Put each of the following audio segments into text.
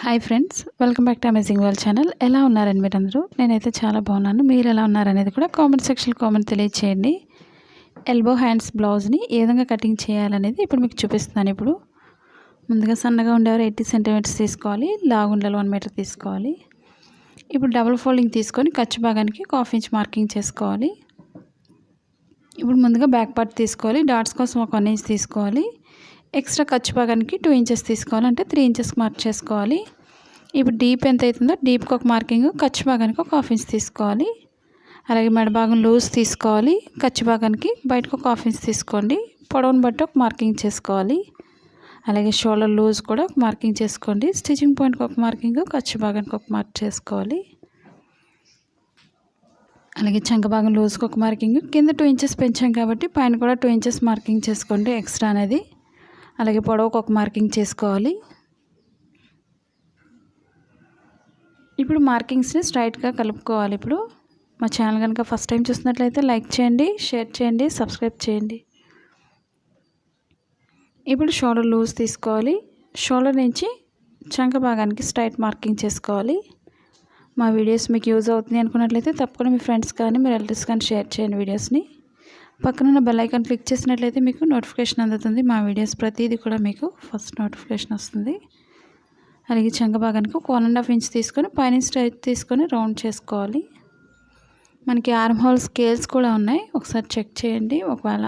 Hi friends, welcome back to amazing world channel. ఎలా ఉన్నారని మీరందరూ? నేనైతే చాలా బాగున్నాను. మీరు ఎలా ఉన్నారనేది కూడా కామెంట్ సెక్షన్లో కామెంట్ తెలియచేయండి. ఎల్బో హ్యాండ్స్ బ్లౌజ్ని ఏ విధంగా కటింగ్ చేయాలనేది ఇప్పుడు మీకు చూపిస్తున్నాను. ఇప్పుడు ముందుగా సన్నగా ఉండేవారు 80 సెంటీమీటర్స్ తీసుకోవాలి, లాగుండలు 1 మీటర్ తీసుకోవాలి. ఇప్పుడు డబుల్ ఫోల్డింగ్ తీసుకొని ఖర్చు భాగానికి 1/2 ఇంచ్ మార్కింగ్ చేసుకోవాలి. ఇప్పుడు ముందుగా బ్యాక్ పార్ట్ తీసుకోవాలి, డాట్స్ కోసం 1 ఇంచ్ తీసుకోవాలి. ఎక్స్ట్రా ఖర్చు భాగానికి 2 ఇంచెస్ తీసుకోవాలి, అంటే 3 ఇంచెస్ మార్క్ చేసుకోవాలి. ఇప్పుడు డీప్ ఎంత అవుతుందో డీప్కి ఒక మార్కింగ్, ఖర్చు భాగానికి 1/2 ఇంచ్ తీసుకోవాలి. అలాగే మెడ భాగం లూజ్ తీసుకోవాలి, ఖర్చు భాగానికి బయటకు 1/2 ఇంచ్ తీసుకోండి. పొడవును బట్టి ఒక మార్కింగ్ చేసుకోవాలి. అలాగే షోల్డర్ లూజ్ కూడా ఒక మార్కింగ్ చేసుకోండి. స్టిచ్చింగ్ పాయింట్కి ఒక మార్కింగ్, ఖర్చు భాగానికి ఒక మార్క్ చేసుకోవాలి. అలాగే చంక భాగం లూజ్కి ఒక మార్కింగ్, కింద 2 ఇంచెస్ పెంచాం కాబట్టి పైన కూడా 2 ఇంచెస్ మార్కింగ్ చేసుకోండి ఎక్స్ట్రా అనేది. అలాగే పొడవుకు ఒక మార్కింగ్ చేసుకోవాలి. ఇప్పుడు మార్కింగ్స్ని స్ట్రైట్గా కలుపుకోవాలి. ఇప్పుడు మా ఛానల్ కనుక ఫస్ట్ టైం చూసినట్లయితే లైక్ చేయండి, షేర్ చేయండి, సబ్స్క్రైబ్ చేయండి. ఇప్పుడు షోల్డర్ లూజ్ తీసుకోవాలి. షోల్డర్ నుంచి చంక భాగానికి స్ట్రైట్ మార్కింగ్ చేసుకోవాలి. మా వీడియోస్ మీకు యూజ్ అవుతుంది అనుకున్నట్లయితే తప్పకుండా మీ ఫ్రెండ్స్ కానీ మీ రిలేటివ్స్ కానీ షేర్ చేయండి వీడియోస్ని. పక్కనున్న బెల్ ఐకాన్ క్లిక్ చేసినట్లయితే మీకు నోటిఫికేషన్ అందుతుంది. మా వీడియోస్ ప్రతిదీ కూడా మీకు ఫస్ట్ నోటిఫికేషన్ వస్తుంది. అలాగే చంక భాగానికి 1.5 ఇంచ్ తీసుకొని పైన స్ట్రైట్ తీసుకొని రౌండ్ చేసుకోవాలి. మనకి ఆర్మ్ హోల్ స్కేల్స్ కూడా ఉన్నాయి, ఒకసారి చెక్ చేయండి. ఒకవేళ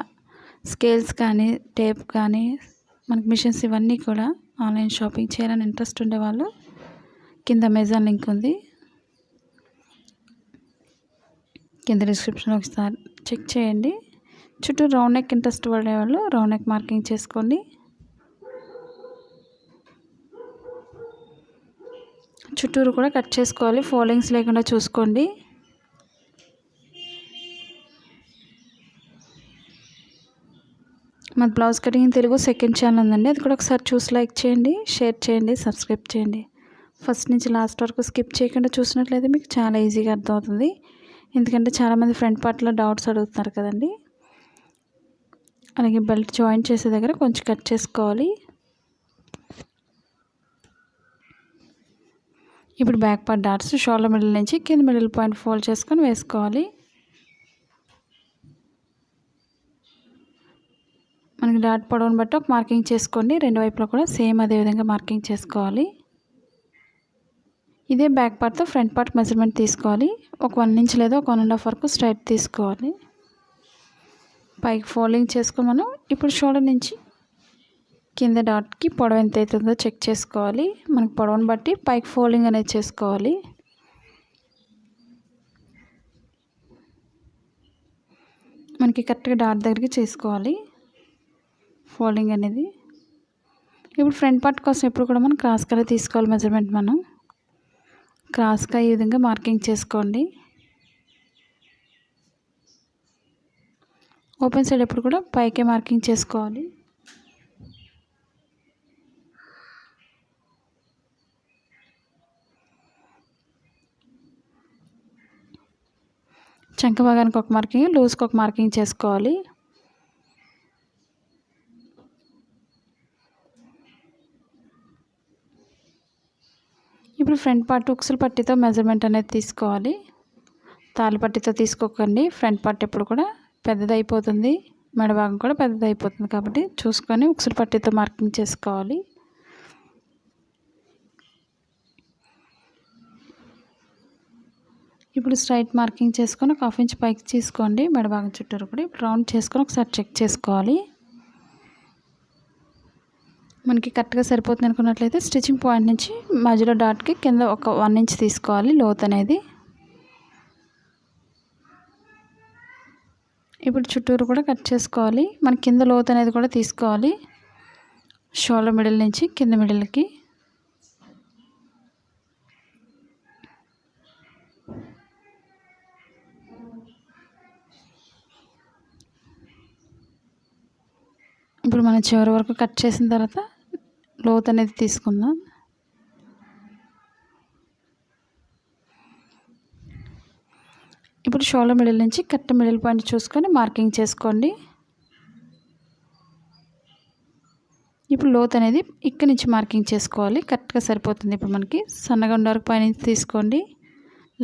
స్కేల్స్ కానీ టేప్ కానీ మనకి మిషన్స్ ఇవన్నీ కూడా ఆన్లైన్ షాపింగ్ చేయాలని ఇంట్రెస్ట్ ఉండేవాళ్ళు కింద అమెజాన్ లింక్ ఉంది, కింద డిస్క్రిప్షన్లో ఒకసారి చెక్ చేయండి. చుట్టూ రౌండ్ నెక్ ఇంట్రెస్ట్ పడేవాళ్ళు రౌండ్ నెక్ మార్కింగ్ చేసుకోండి. చుట్టూరు కూడా కట్ చేసుకోవాలి, ఫోల్డింగ్స్ లేకుండా చూసుకోండి. మన blouse cutting Telugu second channel ఉందండి, అది కూడా ఒకసారి చూసి లైక్ చేయండి, షేర్ చేయండి, సబ్స్క్రైబ్ చేయండి. ఫస్ట్ నుంచి లాస్ట్ వరకు స్కిప్ చేయకుండా చూసినట్లయితే మీకు చాలా ఈజీగా అర్థమవుతుంది. ఎందుకంటే చాలామంది ఫ్రంట్ పార్ట్లో డౌట్స్ అడుగుతున్నారు కదండి. అలాగే బెల్ట్ జాయిన్ చేసే దగ్గర కొంచెం కట్ చేసుకోవాలి. ఇప్పుడు back part dots shoulder middle నుంచి కింద మిడిల్ పాయింట్ ఫోల్డ్ చేసుకొని వేసుకోవాలి. మనకి డాట్ పొడవును బట్టి ఒక మార్కింగ్ చేసుకోండి. రెండు వైపులా కూడా సేమ్ అదే విధంగా మార్కింగ్ చేసుకోవాలి. ఇదే బ్యాక్ పార్ట్తో ఫ్రంట్ పార్ట్ మెజర్మెంట్ తీసుకోవాలి. ఒక 1 ఇంచ్ లేదా ఒక 1.5 వరకు స్ట్రైట్ తీసుకోవాలి. పైకి ఫోల్డింగ్ చేసుకొని మనం ఇప్పుడు షోల్డర్ నుంచి కింద డాట్కి పొడవు ఎంత అవుతుందో చెక్ చేసుకోవాలి. మనకి పొడవును బట్టి పైకి ఫోల్డింగ్ అనేది చేసుకోవాలి. మనకి కరెక్ట్గా డాట్ దగ్గరికి చేసుకోవాలి ఫోల్డింగ్ అనేది. ఇప్పుడు ఫ్రంట్ పార్ట్ కోసం ఎప్పుడు కూడా మనం క్రాస్గా తీసుకోవాలి మెజర్మెంట్. మనం క్రాస్గా ఈ విధంగా మార్కింగ్ చేసుకోండి. ఓపెన్ సైడ్ ఎప్పుడు కూడా పైకే మార్కింగ్ చేసుకోవాలి. చంక భాగానికి ఒక మార్కింగ్, లూజ్కి ఒక మార్కింగ్ చేసుకోవాలి. ఇప్పుడు ఫ్రంట్ పార్ట్ ఉక్సుల పట్టీతో మెజర్మెంట్ అనేది తీసుకోవాలి. తాళ్ళ పట్టీతో తీసుకోకండి. ఫ్రంట్ పార్ట్ ఎప్పుడు కూడా పెద్దదైపోతుంది, మెడ భాగం కూడా పెద్దదైపోతుంది కాబట్టి చూసుకొని ఉక్సుల పట్టీతో మార్కింగ్ చేసుకోవాలి. ఇప్పుడు స్ట్రైట్ మార్కింగ్ చేసుకొని 1/2 ఇంచ్ పైకి తీసుకోండి మెడ భాగం చుట్టూరు కూడా. ఇప్పుడు రౌండ్ చేసుకొని ఒకసారి చెక్ చేసుకోవాలి. మనకి కరెక్ట్గా సరిపోతుంది అనుకున్నట్లయితే స్టిచ్చింగ్ పాయింట్ నుంచి మధ్యలో డాట్కి కింద ఒక 1 ఇంచ్ తీసుకోవాలి లోత్ అనేది. ఇప్పుడు చుట్టూరు కూడా కట్ చేసుకోవాలి. మన కింద లోత్ అనేది కూడా తీసుకోవాలి. షోల్డర్ మిడిల్ నుంచి కింద మిడిల్కి. ఇప్పుడు మనం చివరి వరకు కట్ చేసిన తర్వాత లోత్ అనేది తీసుకుందాం. ఇప్పుడు షోల్డర్ మిడిల్ నుంచి కరెక్ట్ మిడిల్ పాయింట్ చూసుకొని మార్కింగ్ చేసుకోండి. ఇప్పుడు లోత్ అనేది ఇక్కడ నుంచి మార్కింగ్ చేసుకోవాలి. కరెక్ట్గా సరిపోతుంది. ఇప్పుడు మనకి సన్నగా ఉండే వరకు పైనుంచి తీసుకోండి.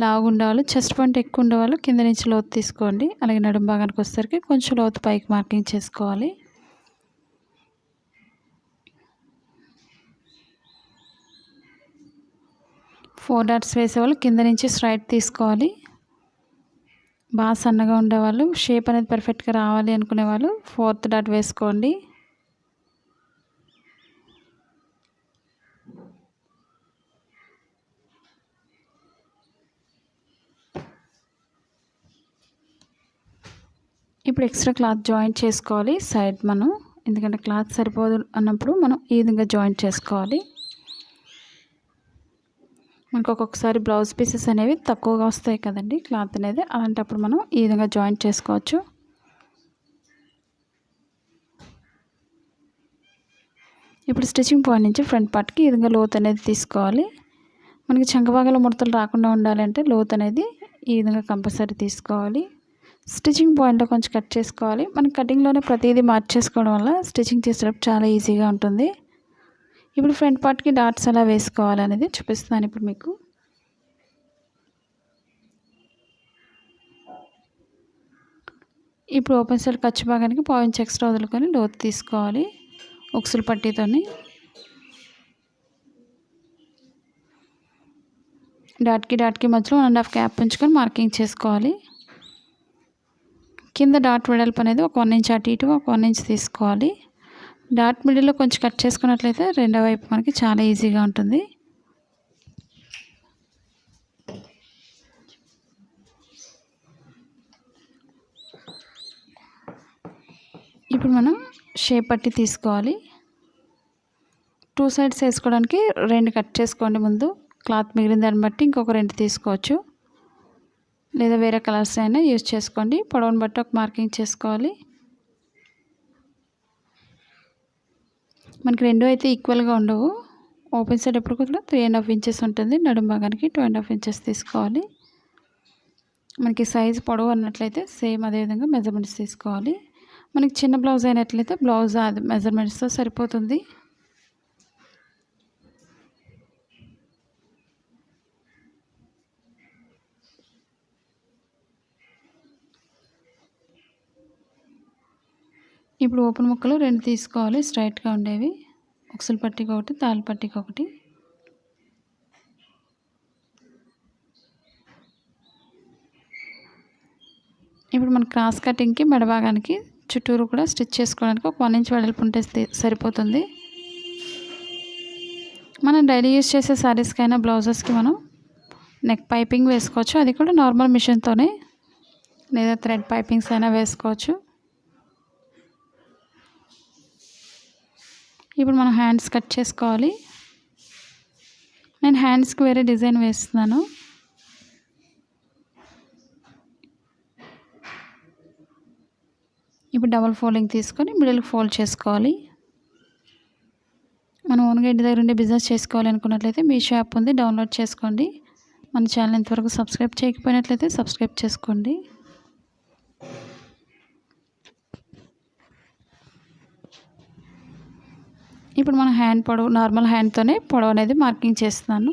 లావుగా ఉండేవాళ్ళు, చెస్ట్ పాయింట్ ఎక్కువ ఉండేవాళ్ళు కింద నుంచి లోతు తీసుకోండి. అలాగే నడుము భాగానికి వచ్చేసరికి కొంచెం లోతు పైకి మార్కింగ్ చేసుకోవాలి. ఫోర్ డాట్స్ వేసేవాళ్ళు కింద నుంచి స్ట్రైట్ తీసుకోవాలి. బాగా సన్నగా ఉండేవాళ్ళు, షేప్ అనేది పర్ఫెక్ట్గా రావాలి అనుకునే వాళ్ళు ఫోర్త్ డాట్ వేసుకోండి. ఇప్పుడు ఎక్స్ట్రా క్లాత్ జాయింట్ చేసుకోవాలి సైడ్ మనం, ఎందుకంటే క్లాత్ సరిపోదు అన్నప్పుడు మనం ఈ విధంగా జాయింట్ చేసుకోవాలి. మనకు ఒక్కొక్కసారి బ్లౌజ్ పీసెస్ అనేవి తక్కువగా వస్తాయి కదండి క్లాత్ అనేది, అలాంటప్పుడు మనం ఈ విధంగా జాయింట్ చేసుకోవచ్చు. ఇప్పుడు స్టిచ్చింగ్ పాయింట్ నుంచి ఫ్రంట్ పార్ట్కి ఈ విధంగా లోత్ అనేది తీసుకోవాలి. మనకి చంక భాగంలో ముడతలు రాకుండా ఉండాలంటే లోత్ అనేది ఈ విధంగా కంపల్సరీ తీసుకోవాలి. స్టిచ్చింగ్ పాయింట్లో కొంచెం కట్ చేసుకోవాలి. మనకి కటింగ్లోనే ప్రతిదీ మార్చేసుకోవడం వల్ల స్టిచ్చింగ్ చేసేటప్పుడు చాలా ఈజీగా ఉంటుంది. ఇప్పుడు ఫ్రంట్ పార్ట్కి డాట్స్ ఎలా వేసుకోవాలనేది చూపిస్తాను ఇప్పుడు మీకు. ఇప్పుడు ఓపెన్ సైడ్ ఖర్చు భాగానికి పావించి ఎక్స్ట్రా వదులుకొని లోతు తీసుకోవాలి ఉక్సులు పట్టీతోని. డాట్కి మధ్యలో 1.5 గ్యాప్ ఉంచుకొని మార్కింగ్ చేసుకోవాలి. కింద డాట్ వెడల్పు అనేది ఒక 1 ఇంచ్ అటు ఇటు ఒక 1 ఇంచ్ తీసుకోవాలి. డాట్ మిడిల్లో కొంచెం కట్ చేసుకున్నట్లయితే రెండో వైపు మనకి చాలా ఈజీగా ఉంటుంది. ఇప్పుడు మనం షేప్ పట్టి తీసుకోవాలి. 2 సైడ్స్ వేసుకోవడానికి 2 కట్ చేసుకోండి. ముందు క్లాత్ మిగిలిన దాన్ని బట్టి ఇంకొక 2 తీసుకోవచ్చు, లేదా వేరే కలర్స్ అయినా యూజ్ చేసుకోండి. పొడవును బట్టి ఒక మార్కింగ్ చేసుకోవాలి. మనకి 2 అయితే ఈక్వల్గా ఉండవు. ఓపెన్ సైడ్ ఎప్పుడు కూడా 3.5 ఇంచెస్ ఉంటుంది. నడుము భాగానికి 2.5 ఇంచెస్ తీసుకోవాలి. మనకి సైజు పొడవు అన్నట్లయితే సేమ్ అదేవిధంగా మెజర్మెంట్స్ తీసుకోవాలి. మనకి చిన్న బ్లౌజ్ అయినట్లయితే బ్లౌజ్ అది మెజర్మెంట్స్తో సరిపోతుంది. ఇప్పుడు ఓపెన్ ముక్కలు 2 తీసుకోవాలి స్ట్రైట్గా ఉండేవి. ఉక్సులు పట్టీకి ఒకటి, తాళ్ళ పట్టీకి ఒకటి. ఇప్పుడు మన క్రాస్ కటింగ్కి మెడ భాగానికి చుట్టూరు కూడా స్టిచ్ చేసుకోవడానికి ఒక 1 ఇంచ్ వెడల్పు ఉంటే సరిపోతుంది. మనం డైలీ యూజ్ చేసే శారీస్కైనా బ్లౌజెస్కి మనం నెక్ పైపింగ్ వేసుకోవచ్చు. అది కూడా నార్మల్ మిషన్తోనే, లేదా థ్రెడ్ పైపింగ్స్ అయినా వేసుకోవచ్చు. ఇప్పుడు మనం హ్యాండ్స్ కట్ చేసుకోవాలి. నేను హ్యాండ్స్కి వేరే డిజైన్ వేస్తున్నాను. ఇప్పుడు డబల్ ఫోల్డింగ్ తీసుకొని మిడిల్కి ఫోల్డ్ చేసుకోవాలి. మనం ఓన్గా ఇంటి దగ్గర ఉండే బిజినెస్ చేసుకోవాలి అనుకున్నట్లయితే మీ షాప్ ఉంది, డౌన్లోడ్ చేసుకోండి. మన ఛానల్ ఇంతవరకు సబ్స్క్రైబ్ చేయకపోయినట్లయితే సబ్స్క్రైబ్ చేసుకోండి. ఇప్పుడు మన హ్యాండ్ పొడవు నార్మల్ హ్యాండ్తోనే పొడవు అనేది మార్కింగ్ చేస్తున్నాను.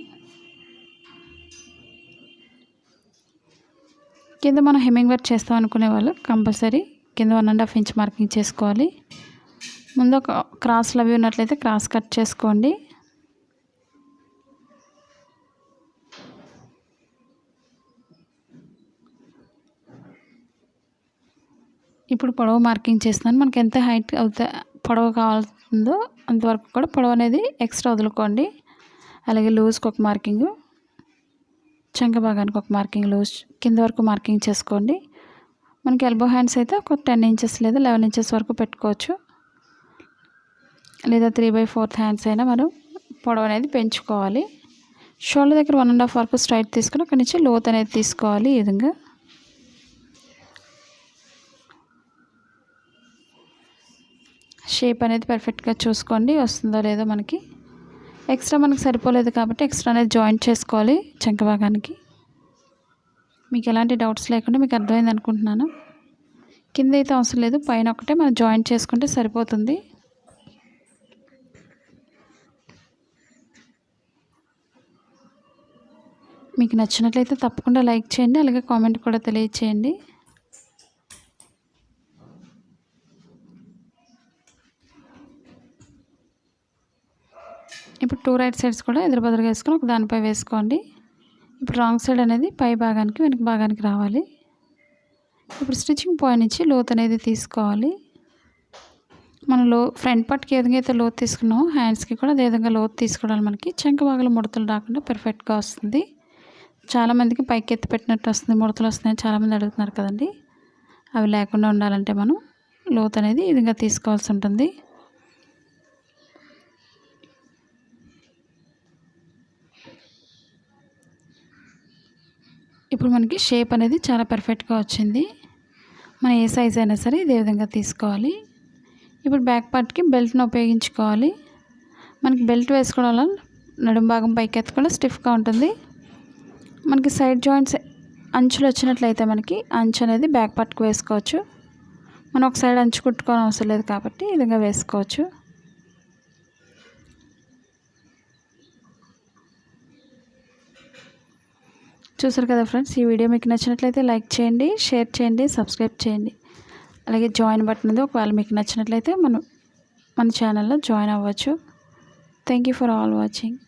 కింద మనం హెమ్మింగ్ వర్క్ చేస్తాం అనుకునే వాళ్ళు కంపల్సరీ కింద 1.5 ఇంచ్ మార్కింగ్ చేసుకోవాలి. ముందు ఒక క్రాస్లు అవి ఉన్నట్లయితే క్రాస్ కట్ చేసుకోండి. ఇప్పుడు పొడవు మార్కింగ్ చేస్తున్నాను. మనకి ఎంత హైట్ అవుతా పొడవు కావాల్సిందో అంతవరకు కూడా పొడవు అనేది ఎక్స్ట్రా వదులుకోండి. అలాగే లూజ్కి ఒక మార్కింగ్, చంక భాగానికి ఒక మార్కింగ్ లూజ్ కింద వరకు మార్కింగ్ చేసుకోండి. మనకి ఎల్బో హ్యాండ్స్ అయితే ఒక 10 ఇంచెస్ లేదా 11 ఇంచెస్ వరకు పెట్టుకోవచ్చు, లేదా 3/4 హ్యాండ్స్ అయినా మనం పొడవు అనేది పెంచుకోవాలి. షోల్డర్ దగ్గర 1.5 వరకు స్ట్రైట్ తీసుకుని అక్కడి నుంచి లోత్ అనేది తీసుకోవాలి. ఈ విధంగా షేప్ అనేది పర్ఫెక్ట్గా చూసుకోండి వస్తుందో లేదో. మనకి ఎక్స్ట్రా మనకి సరిపోలేదు కాబట్టి ఎక్స్ట్రా అనేది జాయింట్ చేసుకోవాలి చంక భాగానికి. మీకు ఎలాంటి డౌట్స్ లేకుండా మీకు అర్థమైంది అనుకుంటున్నాను. కింద అయితే అవసరం లేదు, పైన ఒకటే మనం జాయింట్ చేసుకుంటే సరిపోతుంది. మీకు నచ్చినట్లయితే తప్పకుండా లైక్ చేయండి, అలాగే కామెంట్ కూడా తెలియచేయండి. ఇప్పుడు 2 రైట్ సైడ్స్ కూడా ఎదురుబదురుగా వేసుకొని ఒక దానిపై వేసుకోండి. ఇప్పుడు రాంగ్ సైడ్ అనేది పై భాగానికి వెనక భాగానికి రావాలి. ఇప్పుడు స్టిచ్చింగ్ పాయింట్ నుంచి లోత్ అనేది తీసుకోవాలి. మనం ఫ్రంట్ పార్ట్కి ఏ విధంగా అయితే లోతు తీసుకున్నామో హ్యాండ్స్కి కూడా అదే విధంగా లోతు తీసుకోవడం మనకి చంక భాగంలో ముడతలు రాకుండా పర్ఫెక్ట్గా వస్తుంది. చాలామందికి పైకి ఎత్తి పెట్టినట్టు వస్తుంది, ముడతలు వస్తున్నాయని చాలామంది అడుగుతున్నారు కదండి. అవి లేకుండా ఉండాలంటే మనం లోతు అనేది ఈ విధంగా తీసుకోవాల్సి ఉంటుంది. ఇప్పుడు మనకి షేప్ అనేది చాలా పర్ఫెక్ట్గా వచ్చింది. మనం ఏ సైజ్ అయినా సరే ఇదే విధంగా తీసుకోవాలి. ఇప్పుడు బ్యాక్ పార్ట్కి బెల్ట్ని ఉపయోగించుకోవాలి. మనకి బెల్ట్ వేసుకోవడం వల్ల నడుము భాగం పైకి ఎత్తి కూడా స్టిఫ్గా ఉంటుంది. మనకి సైడ్ జాయింట్స్ అంచులు వచ్చినట్లయితే మనకి అంచు అనేది బ్యాక్ పార్ట్కి వేసుకోవచ్చు. మనం ఒక సైడ్ అంచు కుట్టుకోవడం అవసరం లేదు కాబట్టి ఈ విధంగా వేసుకోవచ్చు. చూసారు కదా ఫ్రెండ్స్, ఈ వీడియో మీకు నచ్చినట్లయితే లైక్ చేయండి, షేర్ చేయండి, సబ్స్క్రైబ్ చేయండి. అలాగే జాయిన్ బటన్ ఉంది, ఒకవేళ మీకు నచ్చినట్లయితే మన ఛానల్లో జాయిన్ అవ్వచ్చు. Thank you for all watching.